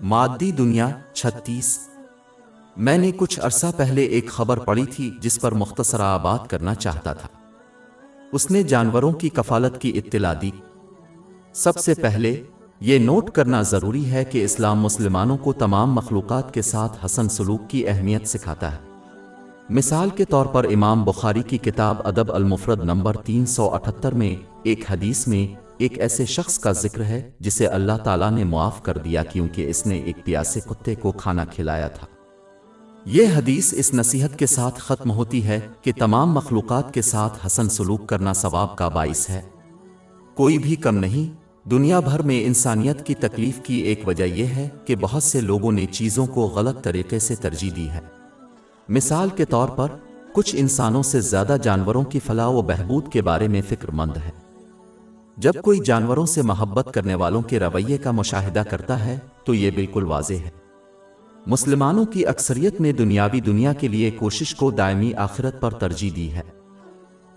مادی دنیا 36۔ میں نے کچھ عرصہ پہلے ایک خبر پڑھی تھی جس پر مختصرا بات کرنا چاہتا تھا۔ اس نے جانوروں کی کفالت کی اطلاع دی۔ سب سے پہلے یہ نوٹ کرنا ضروری ہے کہ اسلام مسلمانوں کو تمام مخلوقات کے ساتھ حسن سلوک کی اہمیت سکھاتا ہے۔ مثال کے طور پر امام بخاری کی کتاب ادب المفرد نمبر 378 میں ایک حدیث میں ایک ایسے شخص کا ذکر ہے جسے اللہ تعالیٰ نے معاف کر دیا کیونکہ اس نے ایک پیاسے کتے کو کھانا کھلایا تھا۔ یہ حدیث اس نصیحت کے ساتھ ختم ہوتی ہے کہ تمام مخلوقات کے ساتھ حسن سلوک کرنا ثواب کا باعث ہے، کوئی بھی کم نہیں۔ دنیا بھر میں انسانیت کی تکلیف کی ایک وجہ یہ ہے کہ بہت سے لوگوں نے چیزوں کو غلط طریقے سے ترجیح دی ہے۔ مثال کے طور پر کچھ انسانوں سے زیادہ جانوروں کی فلاح و بہبود کے بارے میں فکر مند ہے۔ جب کوئی جانوروں سے محبت کرنے والوں کے رویے کا مشاہدہ کرتا ہے تو یہ بالکل واضح ہے۔ مسلمانوں کی اکثریت نے دنیاوی دنیا کے لیے کوشش کو دائمی آخرت پر ترجیح دی ہے۔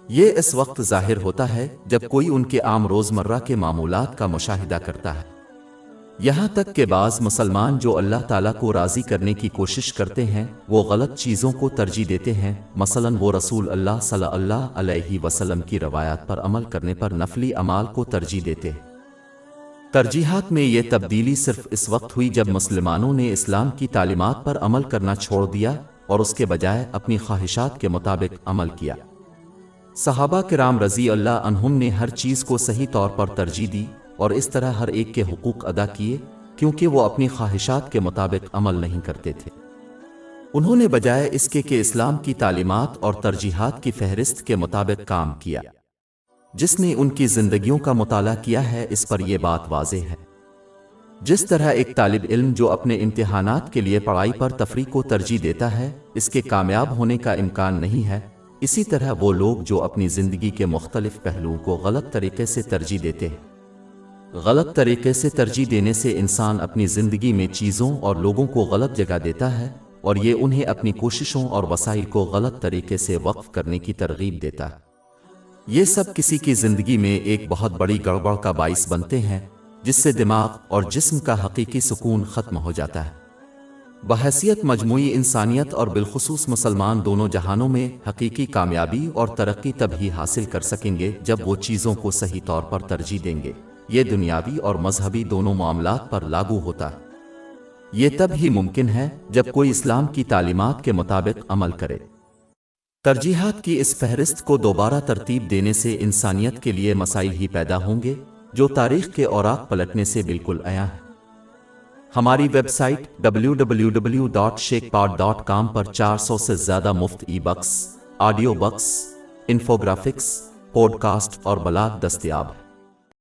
یہ اس وقت ظاہر ہوتا ہے جب کوئی ان کے عام روزمرہ کے معمولات کا مشاہدہ کرتا ہے۔ یہاں تک کہ بعض مسلمان جو اللہ تعالیٰ کو راضی کرنے کی کوشش کرتے ہیں وہ غلط چیزوں کو ترجیح دیتے ہیں، مثلاً وہ رسول اللہ صلی اللہ علیہ وسلم کی روایات پر عمل کرنے پر نفلی اعمال کو ترجیح دیتے ہیں۔ ترجیحات میں یہ تبدیلی صرف اس وقت ہوئی جب مسلمانوں نے اسلام کی تعلیمات پر عمل کرنا چھوڑ دیا اور اس کے بجائے اپنی خواہشات کے مطابق عمل کیا۔ صحابہ کرام رضی اللہ عنہم نے ہر چیز کو صحیح طور پر ترجیح دی اور اس طرح ہر ایک کے حقوق ادا کیے کیونکہ وہ اپنی خواہشات کے مطابق عمل نہیں کرتے تھے۔ انہوں نے بجائے اس کے کہ اسلام کی تعلیمات اور ترجیحات کی فہرست کے مطابق کام کیا۔ جس نے ان کی زندگیوں کا مطالعہ کیا ہے اس پر یہ بات واضح ہے۔ جس طرح ایک طالب علم جو اپنے امتحانات کے لیے پڑھائی پر تفریح کو ترجیح دیتا ہے اس کے کامیاب ہونے کا امکان نہیں ہے، اسی طرح وہ لوگ جو اپنی زندگی کے مختلف پہلوؤں کو غلط طریقے سے ترجیح دیتے ہیں۔ غلط طریقے سے ترجیح دینے سے انسان اپنی زندگی میں چیزوں اور لوگوں کو غلط جگہ دیتا ہے اور یہ انہیں اپنی کوششوں اور وسائل کو غلط طریقے سے وقف کرنے کی ترغیب دیتا ہے۔ یہ سب کسی کی زندگی میں ایک بہت بڑی گڑبڑ کا باعث بنتے ہیں جس سے دماغ اور جسم کا حقیقی سکون ختم ہو جاتا ہے۔ بحیثیت مجموعی انسانیت اور بالخصوص مسلمان دونوں جہانوں میں حقیقی کامیابی اور ترقی تب ہی حاصل کر سکیں گے جب وہ چیزوں کو صحیح طور پر ترجیح دیں گے۔ یہ دنیاوی اور مذہبی دونوں معاملات پر لاگو ہوتا ہے۔ یہ تب ہی ممکن ہے جب کوئی اسلام کی تعلیمات کے مطابق عمل کرے۔ ترجیحات کی اس فہرست کو دوبارہ ترتیب دینے سے انسانیت کے لیے مسائل ہی پیدا ہوں گے جو تاریخ کے اوراق پلٹنے سے بالکل عیاں ہیں۔ ہماری ویب سائٹ www.sheikhpod.com پر 400 سے زیادہ مفت e books, audio books, infographics, podcast اور بلاگ دستیاب ہے۔